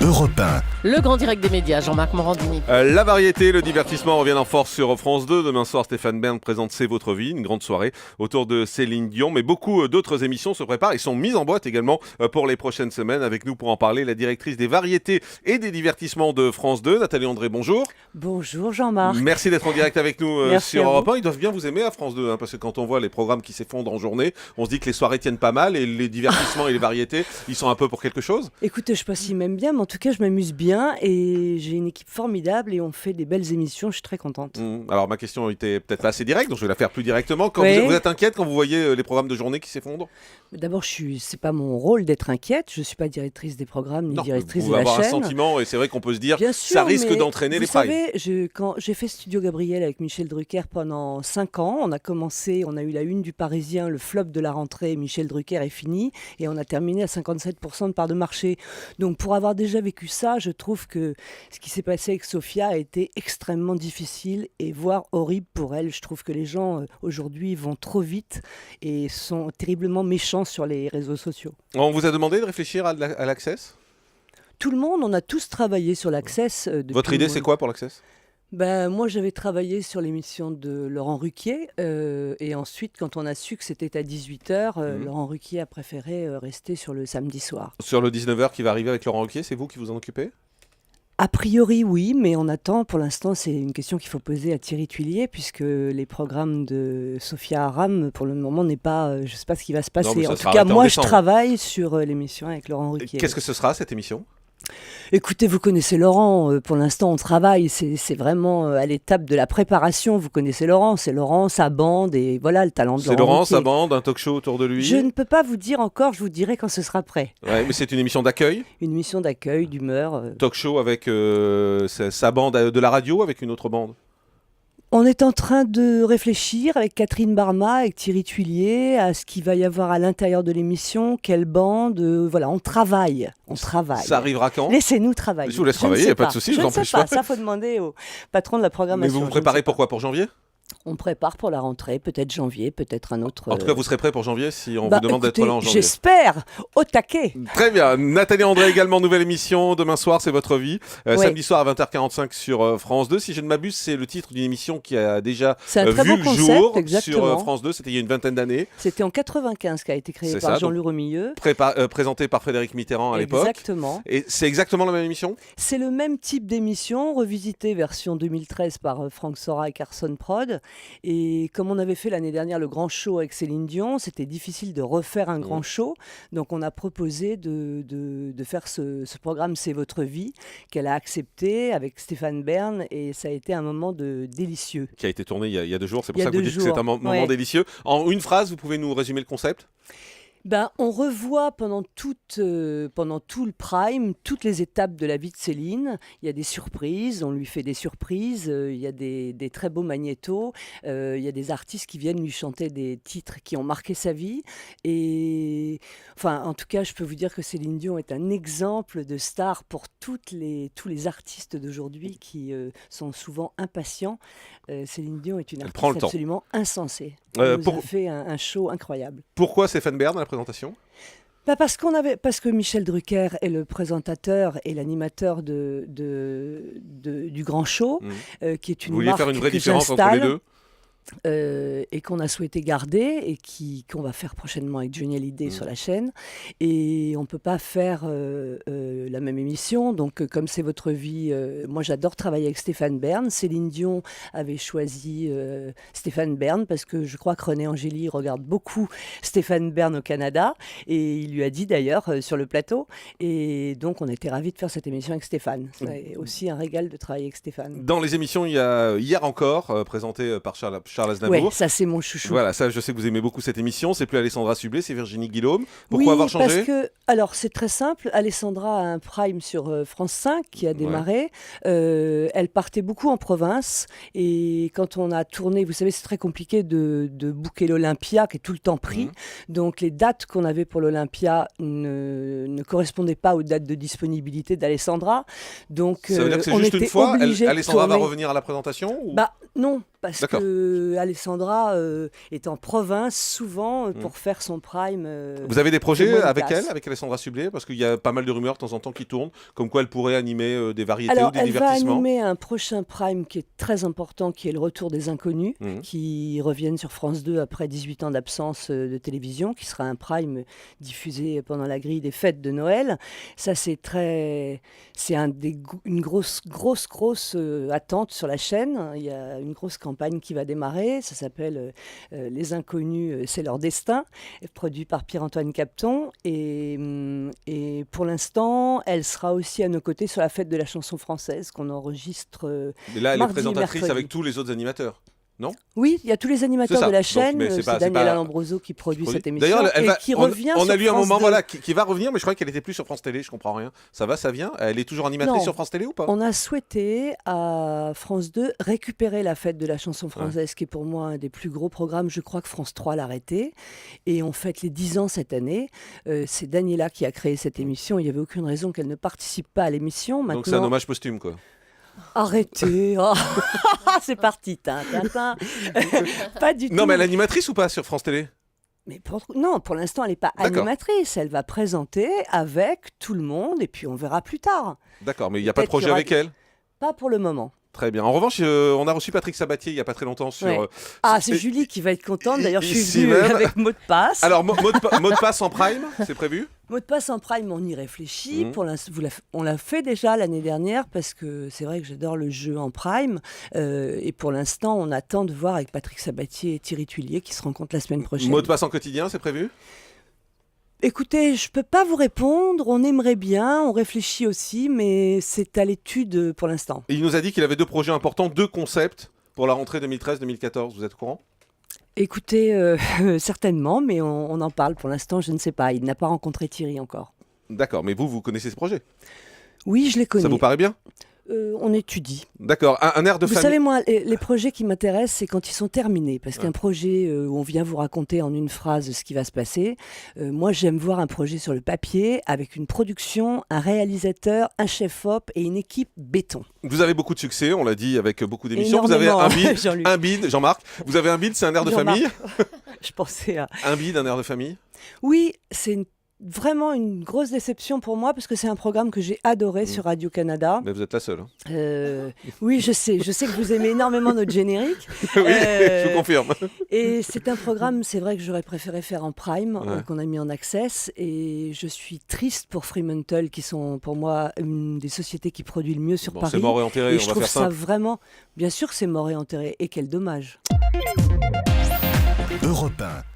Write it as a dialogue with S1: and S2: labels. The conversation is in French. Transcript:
S1: Europe 1.
S2: Le grand direct des médias, Jean-Marc Morandini.
S3: La variété, le divertissement reviennent en force sur France 2. Demain soir, Stéphane Bern présente C'est votre vie, une grande soirée autour de Céline Dion. Mais beaucoup d'autres émissions se préparent et sont mises en boîte également pour les prochaines semaines. Avec nous pour en parler, la directrice des variétés et des divertissements de France 2, Nathalie André, bonjour.
S4: Bonjour Jean-Marc.
S3: Merci d'être en direct avec nous
S4: Merci
S3: sur Europe 1. Ils doivent bien vous aimer à France 2, parce que quand on voit les programmes qui s'effondrent en journée, on se dit que les soirées tiennent pas mal et les divertissements et les variétés, ils sont un peu pour quelque chose.
S4: Écoutez, je sais pas s'ils m'aiment bien, mais en tout cas, je m'amuse bien et j'ai une équipe formidable et on fait des belles émissions, je suis très contente.
S3: Alors ma question était peut-être pas assez directe, donc je vais la faire plus directement. Quand
S4: Oui.
S3: vous êtes inquiète quand vous voyez les programmes de journée qui s'effondrent?
S4: D'abord, c'est pas mon rôle d'être inquiète, je suis pas directrice des programmes ni
S3: Non,
S4: directrice
S3: vous
S4: de
S3: pouvez
S4: la
S3: avoir
S4: chaîne.
S3: un sentiment et c'est vrai qu'on peut se dire
S4: Bien sûr,
S3: ça risque
S4: mais
S3: d'entraîner les
S4: vous
S3: failles.
S4: savez, quand j'ai fait Studio Gabriel avec Michel Drucker pendant 5 ans, on a eu la une du Parisien, le flop de la rentrée, Michel Drucker est fini, et on a terminé à 57% de part de marché. Donc pour avoir déjà vécu ça, je trouve que ce qui s'est passé avec Sophia a été extrêmement difficile et voire horrible pour elle. Je trouve que les gens aujourd'hui vont trop vite et sont terriblement méchants sur les réseaux sociaux.
S3: On vous a demandé de réfléchir à l'Access.
S4: Tout le monde, on a tous travaillé sur l'Access.
S3: Votre idée, c'est quoi pour l'Access?
S4: Moi, j'avais travaillé sur l'émission de Laurent Ruquier et ensuite, quand on a su que c'était à 18h, Laurent Ruquier a préféré rester sur le samedi soir.
S3: Sur le 19h qui va arriver avec Laurent Ruquier, c'est vous qui vous en occupez?
S4: A priori, oui, mais on attend. Pour l'instant, c'est une question qu'il faut poser à Thierry Tuillier, puisque les programmes de Sophia Aram, pour le moment, n'est pas. Je ne sais pas ce qui va se passer.
S3: mais ça
S4: En
S3: sera
S4: tout cas,
S3: arrêté en
S4: moi, je
S3: décembre.
S4: travaille sur l'émission avec Laurent Ruquier.
S3: Qu'est-ce que ce sera cette émission?
S4: Écoutez, vous connaissez Laurent. Pour l'instant, on travaille. C'est vraiment à l'étape de la préparation. Vous connaissez Laurent. C'est Laurent, sa bande, et voilà le talent de
S3: C'est
S4: Laurent
S3: Laurent,
S4: Ruquier.
S3: sa bande, un talk show autour de lui.
S4: Je ne peux pas vous dire encore. Je vous dirai quand ce sera prêt.
S3: Ouais, mais c'est une émission d'accueil,
S4: Une émission d'accueil, d'humeur.
S3: talk show avec sa bande de la radio, avec une autre bande.
S4: On est en train de réfléchir avec Catherine Barma, avec Thierry Tuillier, à ce qu'il va y avoir à l'intérieur de l'émission, quelle bande. Voilà, on travaille.
S3: Ça arrivera quand?
S4: Laissez-nous travailler.
S3: Je vous laisse
S4: Je ne
S3: travailler,
S4: sais
S3: y a pas de souci, je
S4: Je
S3: vous
S4: ne sais
S3: empêche
S4: pas,
S3: pas.
S4: ça faut demander au patron de la
S3: Mais
S4: programmation.
S3: vous vous
S4: je ne
S3: préparez
S4: sais pas.
S3: pourquoi? Pour janvier?
S4: On prépare pour la rentrée, peut-être janvier, peut-être un autre.
S3: En tout cas, vous serez prêt pour janvier si on vous demande d'être
S4: écoutez,
S3: là en janvier.
S4: j'espère, au taquet.
S3: Très bien. Nathalie André également, nouvelle émission. Demain soir, c'est votre vie.
S4: Oui.
S3: Samedi soir à 20h45 sur France 2. Si je ne m'abuse, c'est le titre d'une émission qui a déjà
S4: C'est un très
S3: vu
S4: beau
S3: le
S4: concept,
S3: jour
S4: exactement.
S3: sur France 2. C'était il y a une vingtaine d'années.
S4: C'était en 95 qu'a été créé
S3: C'est
S4: par
S3: ça,
S4: Jean-Louis Remilleux.
S3: Présenté par Frédéric Mitterrand à l'époque.
S4: Exactement.
S3: Et c'est exactement la même émission?
S4: C'est le même type d'émission, revisité version 2013 par Franck Sora et Carson Prod. Et comme on avait fait l'année dernière le grand show avec Céline Dion, c'était difficile de refaire un grand show. Donc on a proposé de faire ce programme C'est votre vie, qu'elle a accepté avec Stéphane Bern. Et ça a été un moment délicieux.
S3: Qui a été tourné il y a 2 jours. C'est pour
S4: Il y a
S3: ça que vous
S4: 2
S3: dites que c'est un
S4: jours,
S3: moment
S4: ouais.
S3: délicieux. En une phrase, vous pouvez nous résumer le concept?
S4: On revoit pendant tout le prime, toutes les étapes de la vie de Céline. Il y a des surprises, on lui fait des surprises, il y a des très beaux magnétos, il y a des artistes qui viennent lui chanter des titres qui ont marqué sa vie. Et en tout cas, je peux vous dire que Céline Dion est un exemple de star pour tous les artistes d'aujourd'hui qui sont souvent impatients. Céline Dion est une
S3: prend le
S4: artiste
S3: temps.
S4: absolument insensée. Elle nous
S3: pour-
S4: a fait un show incroyable.
S3: Pourquoi Stéphane Bern à la présentation?
S4: Parce que Michel Drucker est le présentateur et l'animateur du Grand Show, qui est une
S3: Vous vouliez
S4: marque
S3: faire une vraie
S4: que
S3: différence entre les
S4: j'installe,
S3: deux?
S4: et qu'on a souhaité garder et qu'on va faire prochainement avec Johnny Hallyday sur la chaîne. Et on ne peut pas faire la même émission. Donc, comme c'est votre vie, moi j'adore travailler avec Stéphane Bern. Céline Dion avait choisi Stéphane Bern parce que je crois que René Angéli regarde beaucoup Stéphane Bern au Canada. Et il lui a dit d'ailleurs sur le plateau. Et donc, on était ravis de faire cette émission avec Stéphane. C'est aussi un régal de travailler avec Stéphane.
S3: Dans les émissions, il y a Hier encore, présenté par Charles Aznavour.
S4: Ouais, ça c'est mon chouchou.
S3: Voilà, ça je sais que vous aimez beaucoup cette émission. C'est plus Alessandra Sublet, c'est Virginie Guillaume. Pourquoi avoir changé?
S4: Parce que, alors c'est très simple, Alessandra a un prime sur France 5 qui a démarré. Elle partait beaucoup en province et quand on a tourné, vous savez, c'est très compliqué de booker l'Olympia qui est tout le temps pris. Donc les dates qu'on avait pour l'Olympia ne correspondaient pas aux dates de disponibilité d'Alessandra. Donc
S3: Ça veut dire que c'est
S4: on
S3: juste une
S4: était
S3: fois
S4: obligés de
S3: Alessandra va
S4: tourner.
S3: revenir à la présentation ou...
S4: Non. parce
S3: D'accord.
S4: que Alessandra est en province souvent pour faire son prime.
S3: Vous avez des projets
S4: moins de
S3: avec
S4: place.
S3: elle, avec Alessandra Sublet? Parce qu'il y a pas mal de rumeurs de temps en temps qui tournent, comme quoi elle pourrait animer des variétés
S4: Alors,
S3: ou des
S4: elle va
S3: divertissements.
S4: animer un prochain prime qui est très important, qui est le retour des inconnus,
S3: Mhm.
S4: qui reviennent sur France 2 après 18 ans d'absence de télévision, qui sera un prime diffusé pendant la grille des fêtes de Noël. Ça, c'est une grosse attente sur la chaîne. Il y a une grosse campagne qui va démarrer. Ça s'appelle Les Inconnus, c'est leur destin, produit par Pierre-Antoine Capton. Et pour l'instant, elle sera aussi à nos côtés sur la fête de la chanson française qu'on enregistre.
S3: Mais là, elle est
S4: mardi et
S3: présentatrice
S4: mercredi.
S3: avec tous les autres animateurs.
S4: Oui, il y a tous les animateurs
S3: ça.
S4: de la
S3: Donc,
S4: chaîne.
S3: mais c'est pas-
S4: C'est
S3: c'est
S4: Daniela
S3: pas-
S4: Lambroso qui produit cette émission.
S3: D'ailleurs, elle
S4: et
S3: va,
S4: qui
S3: on,
S4: revient
S3: on
S4: sur
S3: a lu un
S4: France
S3: moment
S4: 2.
S3: voilà, qui va revenir, mais je crois qu'elle était plus sur France Télé, je comprends rien. Ça va, ça vient? Elle est toujours animatrice
S4: Non.
S3: sur France Télé ou pas?
S4: On a souhaité à France 2 récupérer la fête de la chanson française, qui est pour moi un des plus gros programmes. Je crois que France 3 l'a arrêté. Et on fête les 10 ans cette année. C'est Daniela qui a créé cette émission. Il n'y avait aucune raison qu'elle ne participe pas à l'émission.
S3: Donc c'est un
S4: Maintenant,
S3: hommage posthume, quoi.
S4: arrêtez. Oh. C'est parti. Tintin. Pas du tout.
S3: Non, mais elle est animatrice ou pas sur France Télé?
S4: Mais non, pour l'instant, elle n'est pas
S3: D'accord.
S4: animatrice. Elle va présenter avec tout le monde et puis on verra plus tard.
S3: D'accord, mais il n'y a pas de
S4: Peut-être qu'il y
S3: projet
S4: aura
S3: avec elle?
S4: Pas pour le moment.
S3: Très bien. En revanche, on a reçu Patrick Sabatier il n'y a pas très longtemps sur...
S4: Ouais. C'est Julie qui va être contente. D'ailleurs, je suis
S3: Ici
S4: venue
S3: même.
S4: avec mot de passe.
S3: Alors, mot de passe en prime, c'est prévu?
S4: Mot de passe en prime, on y réfléchit.
S3: Mhm.
S4: On l'a fait déjà l'année dernière parce que c'est vrai que j'adore le jeu en prime. Et pour l'instant, on attend de voir avec Patrick Sabatier et Thierry Tuillier qui se rencontrent la semaine prochaine.
S3: Mot de passe en quotidien, c'est prévu?
S4: Écoutez, je ne peux pas vous répondre. On aimerait bien, on réfléchit aussi, mais c'est à l'étude pour l'instant.
S3: Et il nous a dit qu'il avait 2 projets importants, 2 concepts pour la rentrée 2013-2014. Vous êtes au courant?
S4: Écoutez, certainement, mais on en parle pour l'instant, je ne sais pas. Il n'a pas rencontré Thierry encore.
S3: D'accord, mais vous connaissez ce projet?
S4: Oui, je les connais.
S3: Ça vous paraît bien?
S4: On étudie.
S3: D'accord, un air de
S4: Vous
S3: famille.
S4: savez, moi, les projets qui m'intéressent, c'est quand ils sont terminés. Parce qu'un projet où on vient vous raconter en une phrase ce qui va se passer, moi, j'aime voir un projet sur le papier avec une production, un réalisateur, un chef-op et une équipe béton.
S3: Vous avez beaucoup de succès, on l'a dit, avec beaucoup d'émissions. Vous avez
S4: Énormément,
S3: un bide,
S4: Jean-Luc.
S3: un bide, Jean-Marc. Vous avez un bide, c'est un air de
S4: Jean-Marc.
S3: famille?
S4: Je pensais à...
S3: Un bide, un air de famille?
S4: Oui, c'est vraiment une grosse déception pour moi parce que c'est un programme que j'ai adoré sur Radio-Canada.
S3: Mais vous êtes la seule. Hein.
S4: Oui, je sais que vous aimez énormément notre générique.
S3: Oui, je vous confirme.
S4: Et c'est un programme, c'est vrai que j'aurais préféré faire en prime,
S3: Ouais.
S4: qu'on a mis en access. Et je suis triste pour Fremantle, qui sont pour moi une des sociétés qui produit le mieux sur
S3: Bon,
S4: Paris.
S3: c'est mort et enterré,
S4: Et
S3: on
S4: je
S3: va
S4: trouve
S3: faire
S4: ça
S3: simple.
S4: vraiment... Bien sûr que c'est mort et enterré. Et quel dommage.
S1: Europe 1.